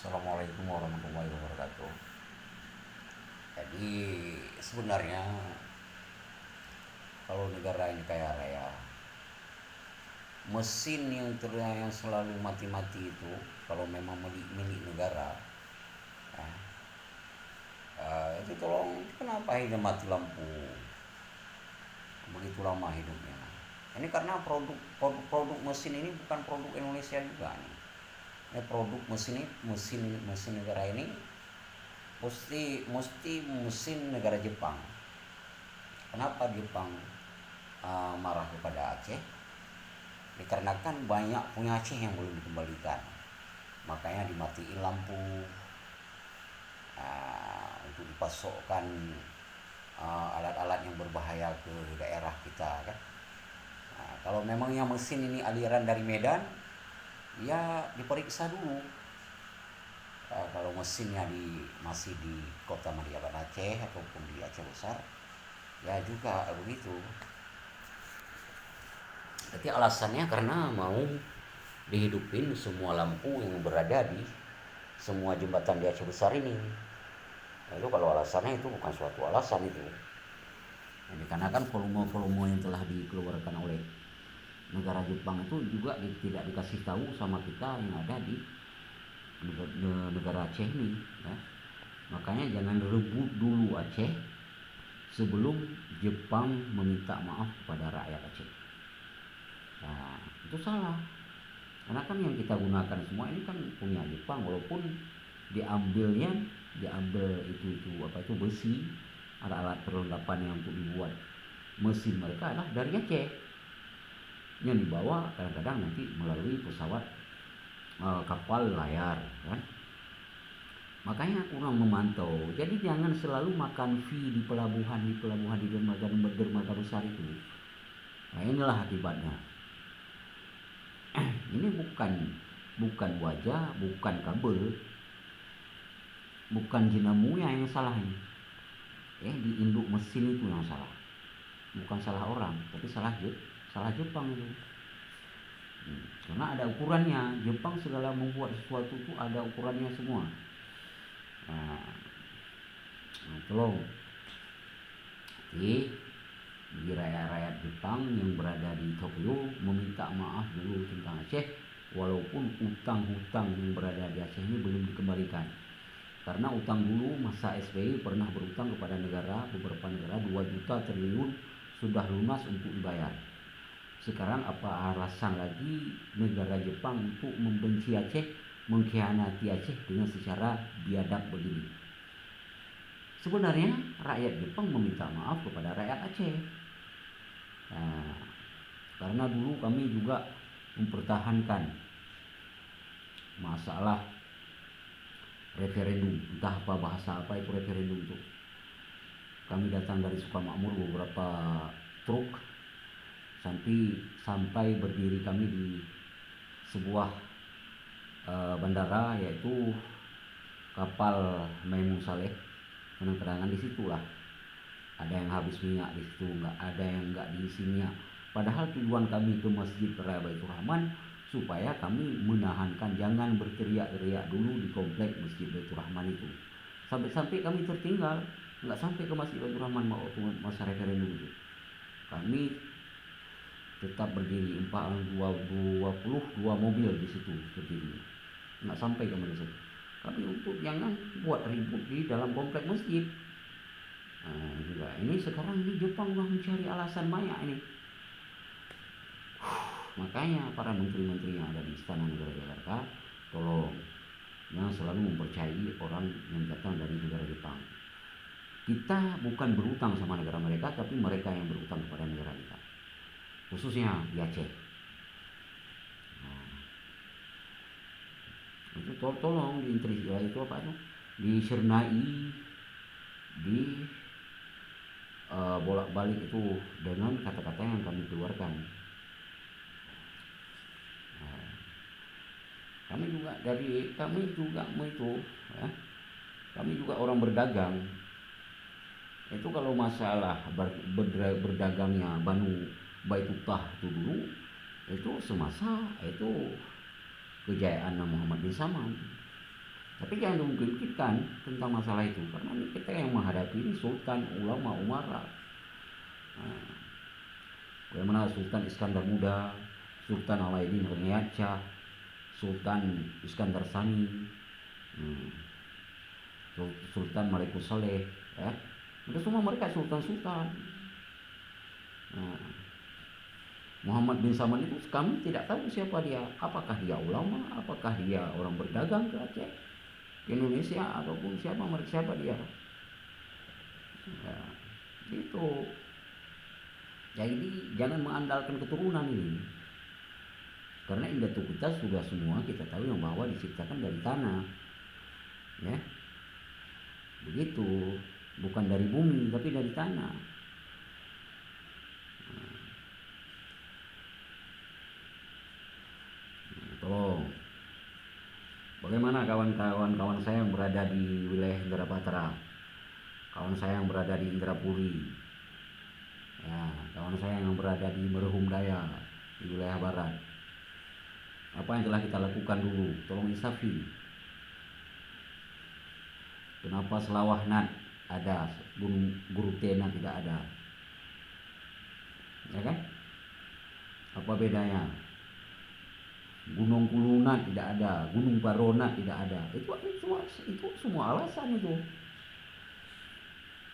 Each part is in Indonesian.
Assalamualaikum warahmatullahi wabarakatuh. Jadi sebenarnya kalau negara ini kaya raya, mesin yang selalu mati-mati itu kalau memang milik negara, ya, itu tolong kenapa ini mati lampu begitu lama hidupnya? Ini karena produk mesin ini bukan produk Indonesia juga nih. Ini produk mesin negara ini mesti mesin negara Jepang. Kenapa Jepang marah kepada Aceh? Dikarenakan banyak punya Aceh yang belum dikembalikan, makanya dimatiin lampu untuk dipasokkan alat-alat yang berbahaya ke daerah kita kan. Kalau memangnya mesin ini aliran dari Medan, ya diperiksa dulu. Kalau mesinnya masih di kota Madiaban Aceh ataupun di Aceh Besar, ya juga begitu. Jadi alasannya karena mau dihidupin semua lampu yang berada di semua jembatan di Aceh Besar ini. Itu kalau alasannya itu bukan suatu alasan itu. Nah, dikarenakan volume yang telah dikeluarkan oleh negara Jepang itu juga tidak dikasih tahu sama kita yang ada di negara Aceh ini, ya. Makanya jangan rebut dulu Aceh sebelum Jepang meminta maaf kepada rakyat Aceh. Nah, itu salah. Karena kan yang kita gunakan semua ini kan punya Jepang, walaupun diambil itu besi, alat-alat perlengkapan yang untuk dibuat mesin mereka adalah dari Aceh, yang dibawa kadang-kadang nanti melalui pesawat kapal layar kan. Makanya kurang memantau. Jadi jangan selalu makan fee di pelabuhan di dermaga besar itu. Nah, inilah akibatnya. Ini bukan wajah, bukan kabel, bukan jinamuya yang salah ini. Di induk mesin itu yang salah. Bukan salah orang, tapi salah Jepang itu. Karena ada ukurannya. Jepang segala membuat sesuatu itu ada ukurannya semua. Nah, tolong di rakyat Jepang yang berada di Tokyo meminta maaf dulu tentang Aceh, walaupun utang-hutang yang berada di Aceh ini belum dikembalikan. Karena utang dulu masa SBY pernah berutang kepada beberapa negara 2 juta triliun sudah lunas untuk dibayar. Sekarang apa alasan lagi negara Jepang untuk membenci Aceh, mengkhianati Aceh dengan secara biadab begini? Sebenarnya rakyat Jepang meminta maaf kepada rakyat Aceh. Nah, karena dulu kami juga mempertahankan masalah referendum, entah apa bahasa apa itu referendum itu. Kami datang dari Sukamakmur beberapa truk sampai berdiri kami di sebuah bandara, yaitu kapal Maimun Saleh. Kadang-kadang di situlah ada yang habis minyak, di situ ada yang nggak diisi minyak. Padahal tujuan kami ke Masjid Raya Baitur Rahman supaya kami menahankan jangan berteriak-teriak dulu di komplek Masjid Baitur Rahman itu. Sampai kami tertinggal, nggak sampai ke Masjid Baitur Rahman waktu masa referendum itu. Kami tetap berdiri 22 mobil di situ berdiri, nggak sampai ke situ. Tapi untuk jangan buat ribut di dalam komplek masjid. Nah, juga ini sekarang ini Jepang udah mencari alasan banyak ini. Makanya para menteri-menteri yang ada di Istana Negara Jakarta, tolong jangan selalu mempercayai orang yang datang dari negara Jepang. Kita bukan berutang sama negara mereka, tapi mereka yang berutang kepada negara kita, khususnya di Aceh. Itu tolong itu apa itu disernai, di bolak-balik itu dengan kata-kata yang kami keluarkan. Kami juga orang berdagang. Itu kalau masalah berdagangnya Banu Baitutah itu dulu, itu semasa itu kejayaan Muhammad bin Salman. Tapi jangan dimungkinkan tentang masalah itu, karena ini kita yang menghadapi ini sultan, ulama, umara. Nah, bagaimana Sultan Iskandar Muda, Sultan Alauddin Raniacha, Sultan Iskandar Sani, Sultan Malikus Saleh, ya. Itu semua mereka sultan-sultan. Nah, Muhammad bin Salman itu kami tidak tahu siapa dia. Apakah dia ulama, apakah dia orang berdagang ke Aceh, ke Indonesia, ataupun siapa dia. Ya, gitu. Jadi jangan mengandalkan keturunan ini. Karena indah kita sudah semua kita tahu yang bahwa diciptakan dari tanah. Ya. Begitu, bukan dari bumi tapi dari tanah. Tolong. Bagaimana kawan-kawan saya yang berada di wilayah Indrapatra? Kawan saya yang berada di Indrapuri. Ya, kawan saya yang berada di Merhum Daya, di wilayah barat. Apa yang telah kita lakukan dulu? Tolong insafi. Kenapa Selawah Nat ada, Gunung Guru Tena tidak ada? Ya kan? Apa bedanya? Gunung Kuluna tidak ada, Gunung Barona tidak ada. Itu semua alasan itu.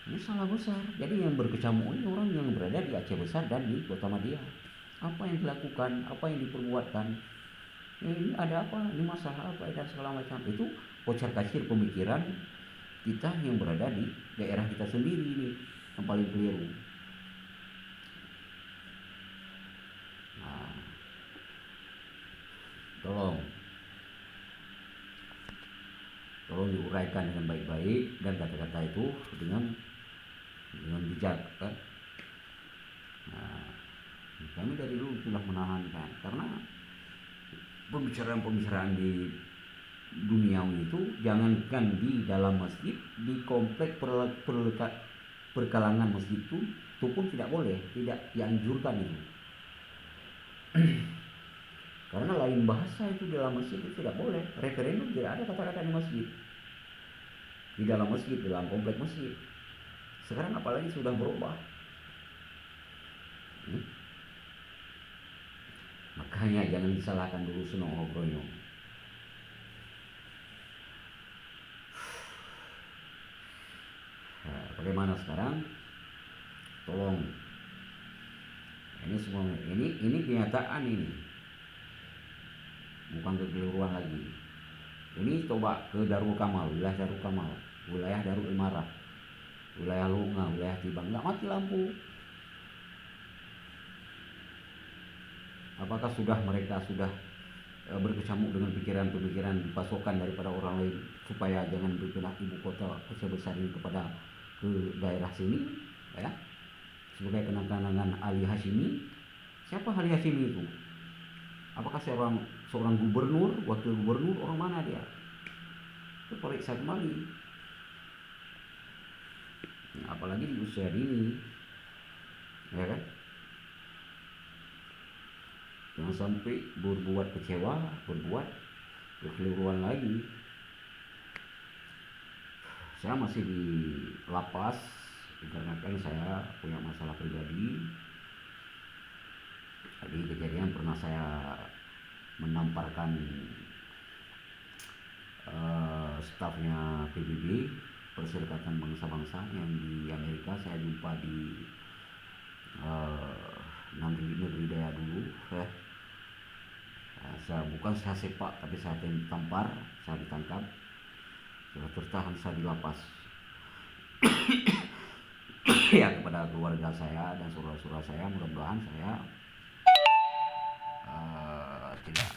Ini salah besar. Jadi yang berkecamuk ini orang yang berada di Aceh Besar dan di Kota Madia. Apa yang dilakukan, apa yang diperbuatkan, ini ada apa, ini masalah apa, dan segala macam. Itu kocar kacir pemikiran kita yang berada di daerah kita sendiri ini yang paling keliru. Nah, tolong diuraikan dengan baik-baik, dan kata-kata itu dengan bijak kan. Nah, kami dari dulu sudah menahankan, karena pembicaraan di duniawi itu jangankan di dalam masjid, di komplek perkalangan masjid itu pun tidak boleh, tidak dianjurkan itu. Karena lain bahasa itu di dalam masjid itu tidak boleh. Referendum tidak ada kata-kata di masjid, di dalam masjid, di dalam komplek masjid. Sekarang apalagi sudah berubah. Makanya jangan disalahkan dulu Suno Hogroyo. Nah, bagaimana sekarang? Tolong. Ini semua ini kenyataan ini. Bukan kekeliruan lagi. Ini coba ke Darul Kamal, wilayah Darul Imarah, wilayah Lunga, wilayah Tibang, nggak mati lampu. Apakah mereka sudah berkecamuk dengan pikiran-pikiran pasokan daripada orang lain supaya jangan berpindah ibu kota Aceh Besar ini ke daerah sini, ya? Sebagai kenang-kenangan Ali Hashimi. Siapa Ali Hashimi itu? Apakah seorang gubernur, wakil gubernur, orang mana dia? Itu periksa kembali. Nah, apalagi di usia dini, ya kan? Jangan sampai berbuat kecewa, berbuat kekeliruan lagi. Saya masih di lapas dikarenakan saya punya masalah pribadi. Tadi kejadian pernah saya menamparkan stafnya PBB, Perserikatan Bangsa-Bangsa, yang di Amerika. Saya jumpa di negeri Daya dulu. Bukan saya sepak, tapi saya tampar, saya ditangkap, saya tertahan, saya di lapas. Ya, kepada keluarga saya dan saudara-saudara saya, mudah-mudahan saya tidak